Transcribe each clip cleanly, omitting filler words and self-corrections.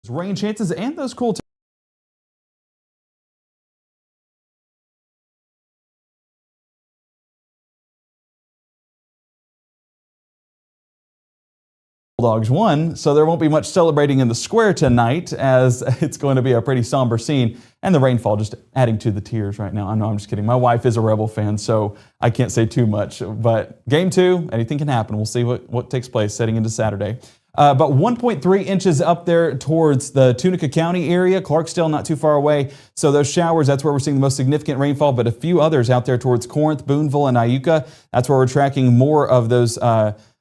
Rain chances and those cool Bulldogs won, so there won't be much celebrating in the square tonight, as it's going to be a pretty somber scene, and the rainfall just adding to the tears right now. I know, I'm just kidding. My wife is a Rebel fan, so I can't say too much. But game 2, anything can happen. We'll see what takes place heading into Saturday. But 1.3 inches up there towards the Tunica County area, Clarksdale not too far away. So those showers, that's where we're seeing the most significant rainfall, but a few others out there towards Corinth, Boonville, and Iuka. That's where we're tracking more of those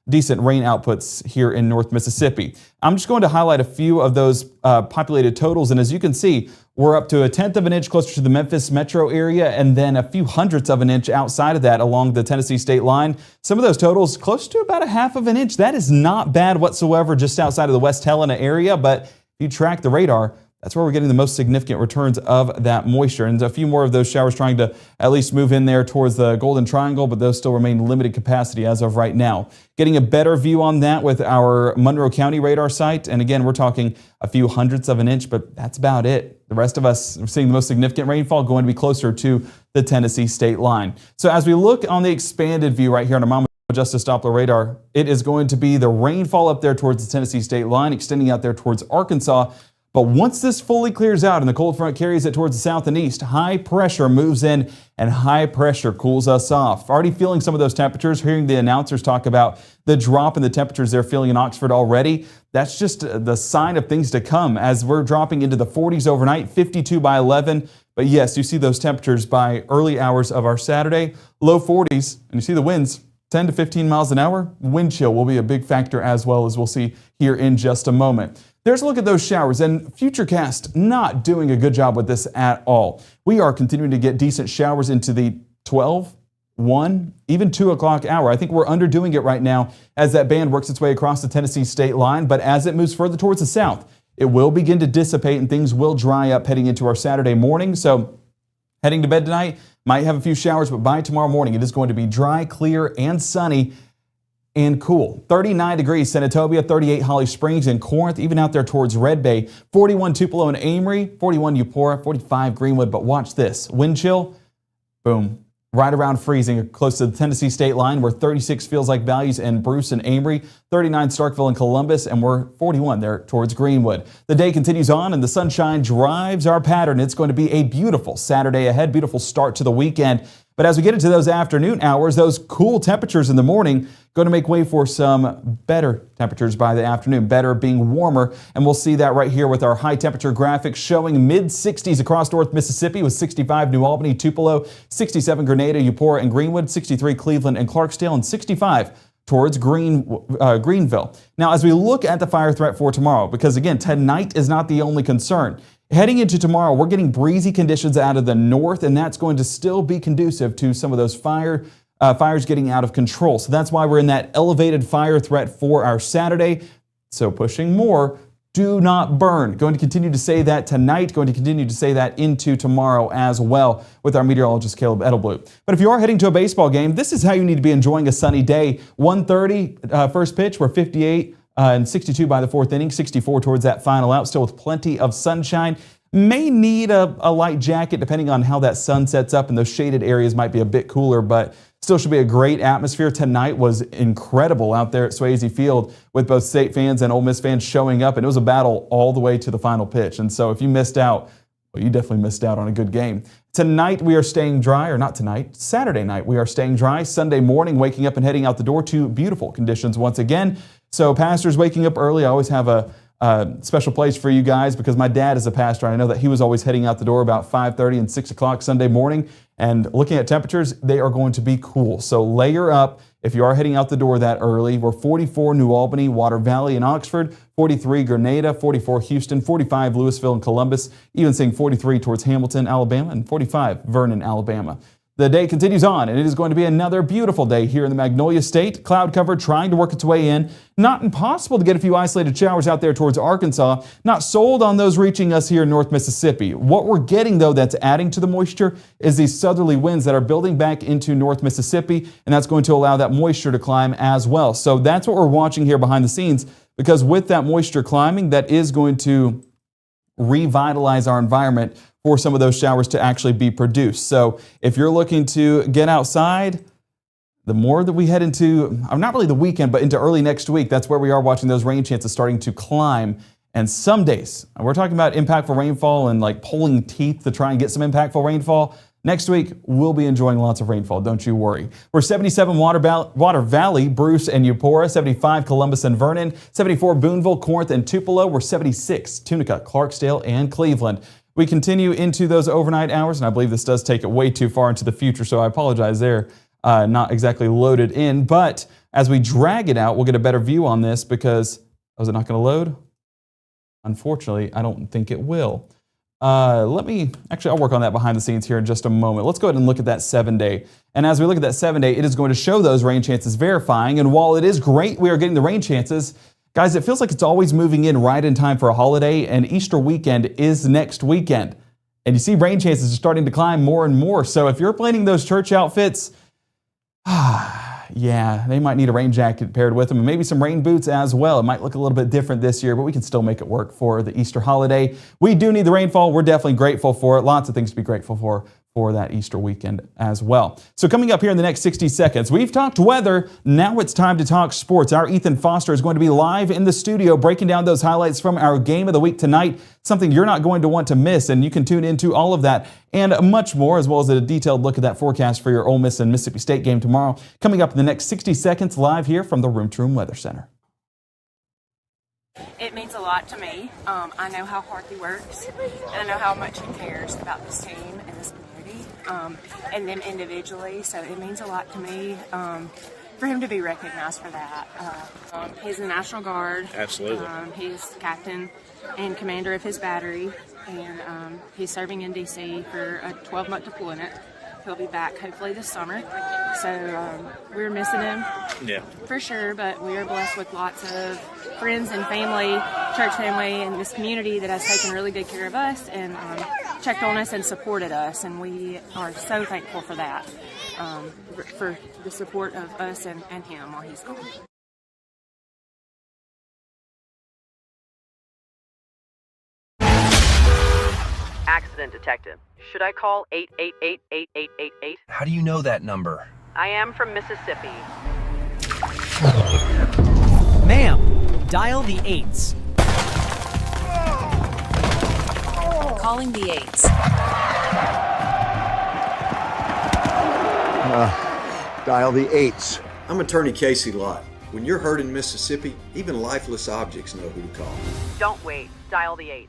decent rain outputs here in North Mississippi. I'm just going to highlight a few of those populated totals, and as you can see, we're up to 1/10 of an inch closer to the Memphis metro area, and then a few hundredths of an inch outside of that along the Tennessee state line. Some of those totals close to about 1/2 of an inch. That is not bad whatsoever just outside of the West Helena area, but if you track the radar, that's where we're getting the most significant returns of that moisture. And a few more of those showers trying to at least move in there towards the Golden Triangle, but those still remain limited capacity as of right now. Getting a better view on that with our Monroe County radar site. And again, we're talking a few hundredths of an inch, but that's about it. The rest of us are seeing the most significant rainfall going to be closer to the Tennessee state line. So as we look on the expanded view right here on our Mama Justice Doppler radar, it is going to be the rainfall up there towards the Tennessee state line, extending out there towards Arkansas. But once this fully clears out and the cold front carries it towards the south and east, high pressure moves in and high pressure cools us off. Already feeling some of those temperatures, hearing the announcers talk about the drop in the temperatures they're feeling in Oxford already. That's just the sign of things to come as we're dropping into the 40s overnight, 52 by 11. But yes, you see those temperatures by early hours of our Saturday, low 40s, and you see the winds 10 to 15 miles an hour. Wind chill will be a big factor as well, as we'll see here in just a moment. There's a look at those showers, and Futurecast not doing a good job with this at all. We are continuing to get decent showers into the 12, 1, even 2 o'clock hour. I think we're underdoing it right now as that band works its way across the Tennessee state line, but as it moves further towards the south, it will begin to dissipate and things will dry up heading into our Saturday morning. So heading to bed tonight, might have a few showers, but by tomorrow morning, it is going to be dry, clear, and sunny and cool. 39 degrees Senatobia, 38 Holly Springs and Corinth, even out there towards Red Bay, 41 Tupelo and Amory, 41 Eupora, 45 Greenwood. But watch this, wind chill, boom, right around freezing close to the Tennessee state line, where 36 feels like values in Bruce and Amory, 39 Starkville and Columbus, and we're 41 there towards Greenwood. The day continues on and the sunshine drives our pattern. It's going to be a beautiful Saturday ahead, beautiful start to the weekend. But as we get into those afternoon hours, those cool temperatures in the morning going to make way for some better temperatures by the afternoon, better being warmer. And we'll see that right here with our high temperature graphic showing mid-60s across North Mississippi with 65 New Albany, Tupelo, 67 Grenada, Eupora, and Greenwood, 63 Cleveland and Clarksdale, and 65 towards Greenville. Now, as we look at the fire threat for tomorrow, because again, tonight is not the only concern. Heading into tomorrow, we're getting breezy conditions out of the north, and that's going to still be conducive to some of those fires getting out of control. So that's why we're in that elevated fire threat for our Saturday. So pushing more, do not burn. Going to continue to say that tonight, going to continue to say that into tomorrow as well with our meteorologist Caleb Edelblut. But if you are heading to a baseball game, this is how you need to be enjoying a sunny day. 1:30 first pitch, we're 58 and 62 by the fourth inning, 64 towards that final out, still with plenty of sunshine. May need a light jacket depending on how that sun sets up, and those shaded areas might be a bit cooler, but still should be a great atmosphere. Tonight was incredible out there at Swayze Field with both State fans and Ole Miss fans showing up, and it was a battle all the way to the final pitch. And so if you missed out, well, you definitely missed out on a good game. Tonight we are staying dry, or not tonight, Saturday night we are staying dry. Sunday morning, waking up and heading out the door to beautiful conditions once again. So pastors waking up early, I always have a special place for you guys because my dad is a pastor. I know that he was always heading out the door about 5:30 and 6 o'clock Sunday morning. And looking at temperatures, they are going to be cool. So layer up if you are heading out the door that early. We're 44 New Albany, Water Valley, and Oxford, 43 Grenada, 44 Houston, 45 Louisville and Columbus, even seeing 43 towards Hamilton, Alabama, and 45 Vernon, Alabama. The day continues on, and it is going to be another beautiful day here in the Magnolia State. Cloud cover trying to work its way in. Not impossible to get a few isolated showers out there towards Arkansas. Not sold on those reaching us here in North Mississippi. What we're getting, though, that's adding to the moisture is these southerly winds that are building back into North Mississippi, and that's going to allow that moisture to climb as well. So that's what we're watching here behind the scenes, because with that moisture climbing, that is going to revitalize our environment for some of those showers to actually be produced. So if you're looking to get outside, the more that we head into, not really the weekend, but into early next week, that's where we are watching those rain chances starting to climb. And some days, we're talking about impactful rainfall and like pulling teeth to try and get some impactful rainfall. Next week, we'll be enjoying lots of rainfall, don't you worry. We're 77 Water Valley, Bruce and Eupora, 75 Columbus and Vernon, 74 Boonville, Corinth and Tupelo. We're 76 Tunica, Clarksdale and Cleveland. We continue into those overnight hours, and I believe this does take it way too far into the future, so I apologize there. Not exactly loaded in, but as we drag it out, we'll get a better view on this because, is it not going to load? Unfortunately, I don't think it will. I'll work on that behind the scenes here in just a moment. Let's go ahead and look at that 7-day. And as we look at that 7-day, it is going to show those rain chances verifying. And while it is great we are getting the rain chances, guys, it feels like it's always moving in right in time for a holiday, and Easter weekend is next weekend. And you see rain chances are starting to climb more and more. So if you're planning those church outfits, yeah, they might need a rain jacket paired with them and maybe some rain boots as well. It might look a little bit different this year, but we can still make it work for the Easter holiday. We do need the rainfall. We're definitely grateful for it. Lots of things to be grateful for that Easter weekend as well. So coming up here in the next 60 seconds, we've talked weather. Now it's time to talk sports. Our Ethan Foster is going to be live in the studio breaking down those highlights from our game of the week tonight, something you're not going to want to miss, and you can tune into all of that and much more, as well as a detailed look at that forecast for your Ole Miss and Mississippi State game tomorrow, coming up in the next 60 seconds live here from the Room to Room Weather Center. It means a lot to me. I know how hard he works, and I know how much he cares about this team and this community, and them individually. So it means a lot to me for him to be recognized for that. He's in the National Guard. Absolutely. He's captain and commander of his battery, and he's serving in D.C. for a 12-month deployment. He'll be back hopefully this summer. So we're missing him, for sure, but we are blessed with lots of friends and family, church family in this community that has taken really good care of us and checked on us and supported us, and we are so thankful for that, for the support of us and him while he's gone. Accident detective. Should I call 888-8888? How do you know that number? I am from Mississippi. Ma'am, dial the 8s. Calling the 8s. Dial the 8s. I'm Attorney Casey Lott. When you're hurt in Mississippi, even lifeless objects know who to call. Don't wait. Dial the 8s.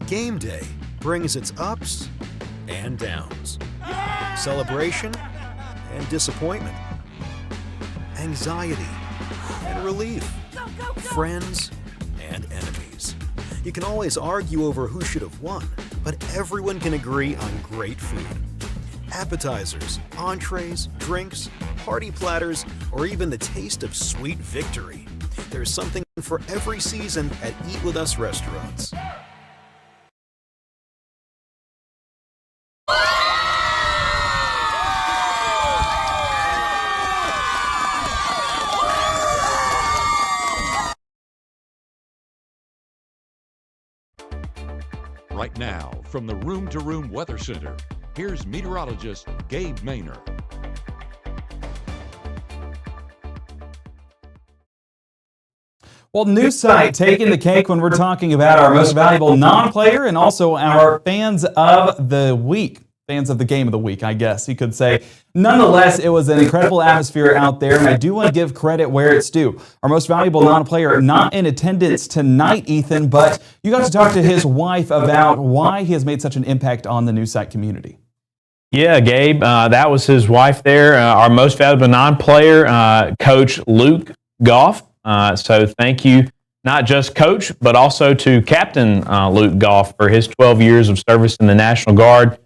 Game day brings its ups and downs, celebration and disappointment, anxiety and relief, friends and enemies. You can always argue over who should have won, but everyone can agree on great food. Appetizers, entrees, drinks, party platters, or even the taste of sweet victory. There's something for every season at Eat With Us restaurants. Right now, from the Room to Room Weather Center, here's meteorologist Gabe Maynor. Well, new site taking the cake when we're talking about our most valuable non-player and also our fans of the week. Fans of the game of the week, I guess you could say. Nonetheless, it was an incredible atmosphere out there, and I do want to give credit where it's due. Our most valuable non-player not in attendance tonight, Ethan, but you got to talk to his wife about why he has made such an impact on the new site community. Yeah, Gabe, that was his wife there, our most valuable non-player, Coach Luke Goff. So thank you, not just Coach, but also to Captain Luke Goff for his 12 years of service in the National Guard.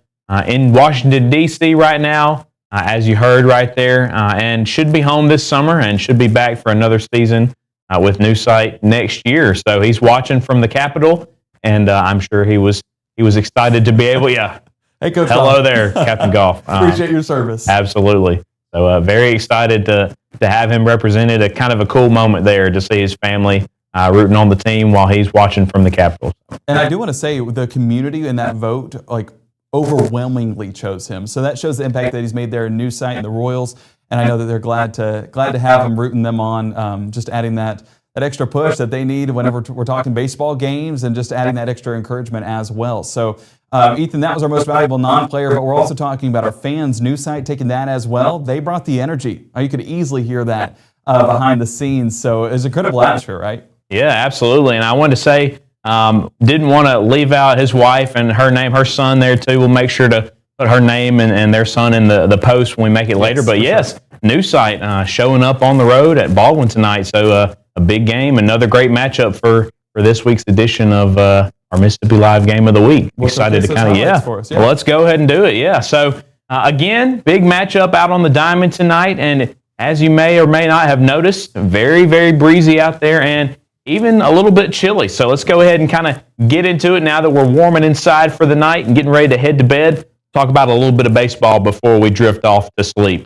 In Washington, D.C. right now, as you heard right there, and should be home this summer and should be back for another season with new site next year. So he's watching from the Capitol, and I'm sure he was excited to be able. Yeah. Hey, Coach. Hello there, Captain Goff. Appreciate your service. Absolutely. So very excited to have him represented. A kind of a cool moment there to see his family rooting on the team while he's watching from the Capitol. And I do want to say the community in that vote, like, overwhelmingly chose him. So that shows the impact that he's made there in New Site and the Royals. And I know that they're glad to have him, rooting them on, just adding that extra push that they need whenever we're talking baseball games, and just adding that extra encouragement as well. So, Ethan, that was our most valuable non-player, but we're also talking about our fans, New Site, taking that as well. They brought the energy. You could easily hear that behind the scenes. So it was an incredible atmosphere, right? Yeah, absolutely. And I wanted to say, didn't want to leave out his wife and her name, her son there too. We'll make sure to put her name and their son in the post when we make it later. But yes, New Site showing up on the road at Baldwin tonight. So a big game, another great matchup for this week's edition of our Mississippi Live Game of the Week. Excited to kind of, well, let's go ahead and do it. Yeah. So again, big matchup out on the diamond tonight. And as you may or may not have noticed, very, very breezy out there and even a little bit chilly. So let's go ahead and kind of get into it now that we're warming inside for the night and getting ready to head to bed. Talk about a little bit of baseball before we drift off to sleep.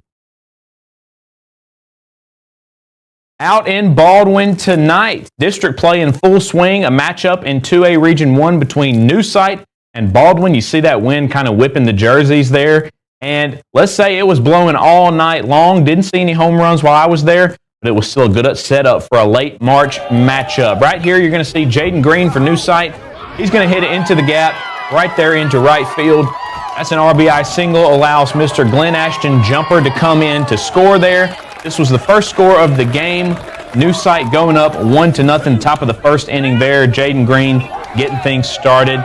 Out in Baldwin tonight, district play in full swing, a matchup in 2A Region 1 between New Site and Baldwin. You see that wind kind of whipping the jerseys there. And let's say it was blowing all night long. Didn't see any home runs while I was there, but it was still a good setup for a late March matchup. Right here, you're going to see Jaden Green for New Site. He's going to hit it into the gap, right there into right field. That's an RBI single, allows Mr. Glenn Ashton Jumper to come in to score there. This was the first score of the game. New Site going up 1-0, top of the first inning there. Jaden Green getting things started.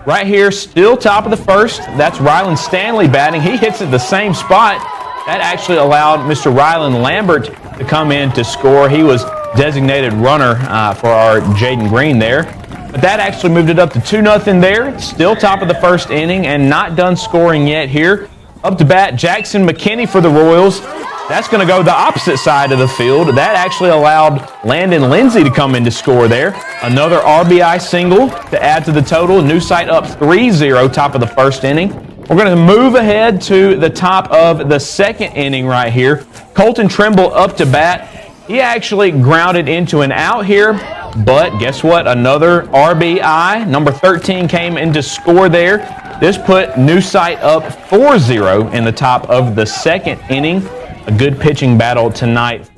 Right here, still top of the first. That's Rylan Stanley batting. He hits it the same spot. That actually allowed Mr. Rylan Lambert to come in to score. He was designated runner for our Jaden Green there. But that actually moved it up to 2-0 there. Still top of the first inning and not done scoring yet here. Up to bat, Jackson McKinney for the Royals. That's going to go the opposite side of the field. That actually allowed Landon Lindsay to come in to score there. Another RBI single to add to the total. New Site up 3-0, top of the first inning. We're going to move ahead to the top of the second inning right here. Colton Trimble up to bat. He actually grounded into an out here, but guess what? Another RBI. Number 13 came in to score there. This put New Site up 4-0 in the top of the second inning. A good pitching battle tonight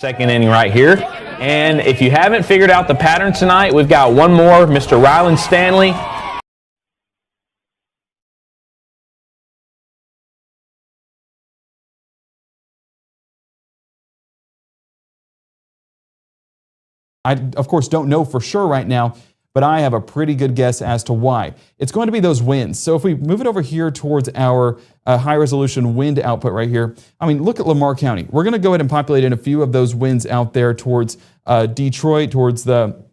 Second inning right here. And if you haven't figured out the pattern tonight, we've got one more, Mr. Ryland Stanley. I, of course, don't know for sure right now, but I have a pretty good guess as to why. It's going to be those winds. So if we move it over here towards our high resolution wind output right here, I mean, look at Lamar County. We're going to go ahead and populate in a few of those winds out there towards Detroit, towards the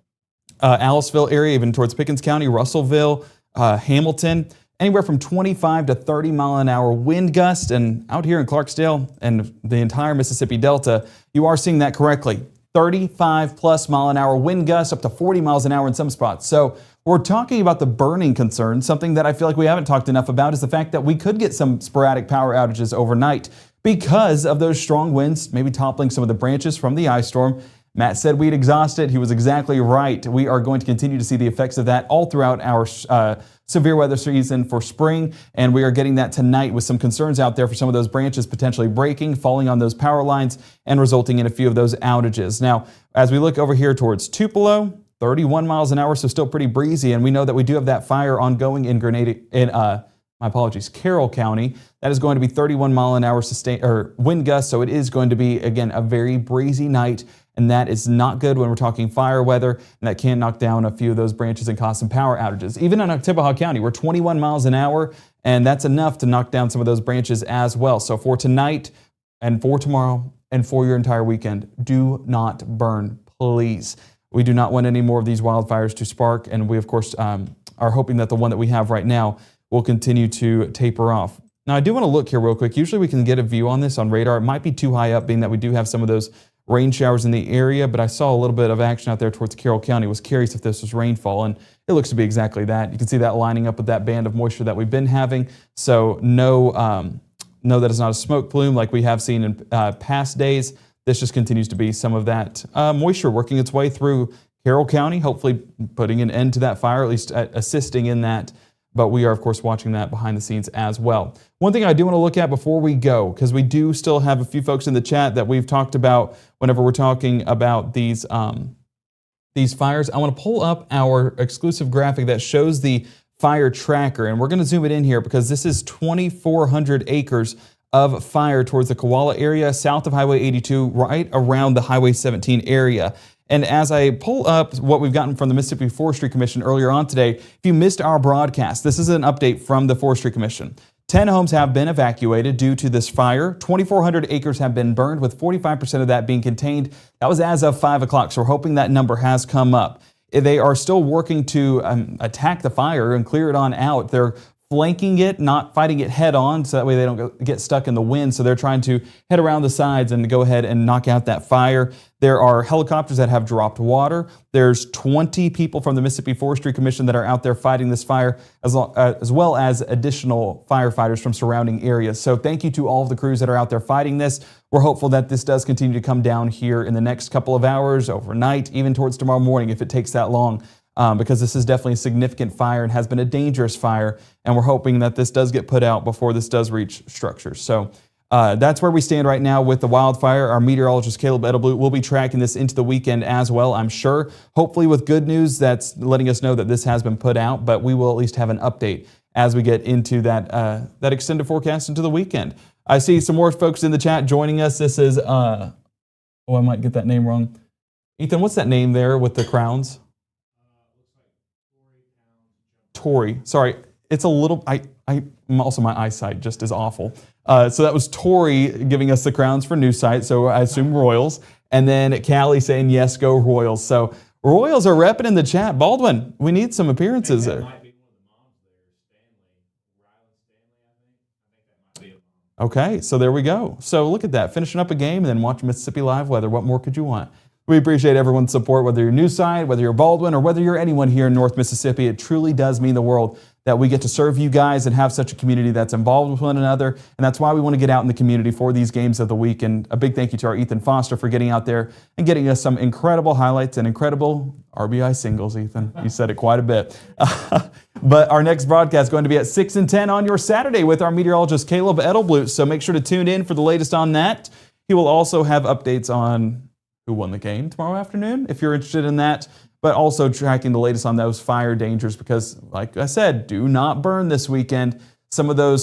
Aliceville area, even towards Pickens County, Russellville, Hamilton, anywhere from 25 to 30 mile an hour wind gust. And out here in Clarksdale and the entire Mississippi Delta, you are seeing that correctly. 35 plus mile an hour wind gusts, up to 40 miles an hour in some spots. So we're talking about the burning concern. Something that I feel like we haven't talked enough about is the fact that we could get some sporadic power outages overnight because of those strong winds, maybe toppling some of the branches from the ice storm. Matt said we'd exhaust it. He was exactly right. We are going to continue to see the effects of that all throughout our severe weather season for spring, and we are getting that tonight with some concerns out there for some of those branches potentially breaking, falling on those power lines, and resulting in a few of those outages. Now, as we look over here towards Tupelo, 31 miles an hour, so still pretty breezy, and we know that we do have that fire ongoing in Carroll County. That is going to be 31 mile an hour wind gusts, so it is going to be, again, a very breezy night. And that is not good when we're talking fire weather, and that can knock down a few of those branches and cause some power outages. Even in Oktibbeha County, we're 21 miles an hour, and that's enough to knock down some of those branches as well. So for tonight and for tomorrow and for your entire weekend, do not burn, please. We do not want any more of these wildfires to spark, and we, of course, are hoping that the one that we have right now will continue to taper off. Now, I do want to look here real quick. Usually we can get a view on this on radar. It might be too high up, being that we do have some of those rain showers in the area, but I saw a little bit of action out there towards Carroll County. Was curious if this was rainfall, and it looks to be exactly that. You can see that lining up with that band of moisture that we've been having. So no, that it's not a smoke plume like we have seen in past days. This just continues to be some of that moisture working its way through Carroll County, hopefully putting an end to that fire, at least assisting in that. But we are, of course, watching that behind the scenes as well. One thing I do want to look at before we go, because we do still have a few folks in the chat that we've talked about whenever we're talking about these fires. I want to pull up our exclusive graphic that shows the fire tracker, and we're going to zoom it in here because this is 2,400 acres of fire towards the Koala area, south of Highway 82, right around the Highway 17 area. And as I pull up what we've gotten from the Mississippi Forestry Commission earlier on today, if you missed our broadcast, this is an update from the Forestry Commission. 10 homes have been evacuated due to this fire. 2,400 acres have been burned, with 45% of that being contained. That was as of 5 o'clock, so we're hoping that number has come up. They are still working to attack the fire and clear it on out. They're flanking it, not fighting it head on, so that way they don't get stuck in the wind. So they're trying to head around the sides and go ahead and knock out that fire. There are helicopters that have dropped water. There's 20 people from the Mississippi Forestry Commission that are out there fighting this fire, as well as additional firefighters from surrounding areas. So thank you to all of the crews that are out there fighting this. We're hopeful that this does continue to come down here in the next couple of hours, overnight, even towards tomorrow morning if it takes that long. Because this is definitely a significant fire and has been a dangerous fire, and we're hoping that this does get put out before this does reach structures. So that's where we stand right now with the wildfire. Our meteorologist Caleb Edelblut will be tracking this into the weekend as well, I'm sure. Hopefully with good news that's letting us know that this has been put out, but we will at least have an update as we get into that extended forecast into the weekend. I see some more folks in the chat joining us. This is, I might get that name wrong. Ethan, what's that name there with the crowns? Tori. Sorry, it's a little, also my eyesight just is awful. So that was Tori giving us the crowns for news site, so I assume Royals. And then Callie saying, yes, go Royals. So Royals are repping in the chat. Baldwin, we need some appearances there. Okay, so there we go. So look at that, finishing up a game and then watch Mississippi Live weather. What more could you want? We appreciate everyone's support, whether you're news side, whether you're Baldwin, or whether you're anyone here in North Mississippi. It truly does mean the world that we get to serve you guys and have such a community that's involved with one another. And that's why we want to get out in the community for these games of the week. And a big thank you to our Ethan Foster for getting out there and getting us some incredible highlights and incredible RBI singles, Ethan. You said it quite a bit. But our next broadcast is going to be at 6 and 10 on your Saturday with our meteorologist Caleb Edelblut. So make sure to tune in for the latest on that. He will also have updates on who won the game tomorrow afternoon, if you're interested in that. But also tracking the latest on those fire dangers because, like I said, do not burn this weekend. Some of those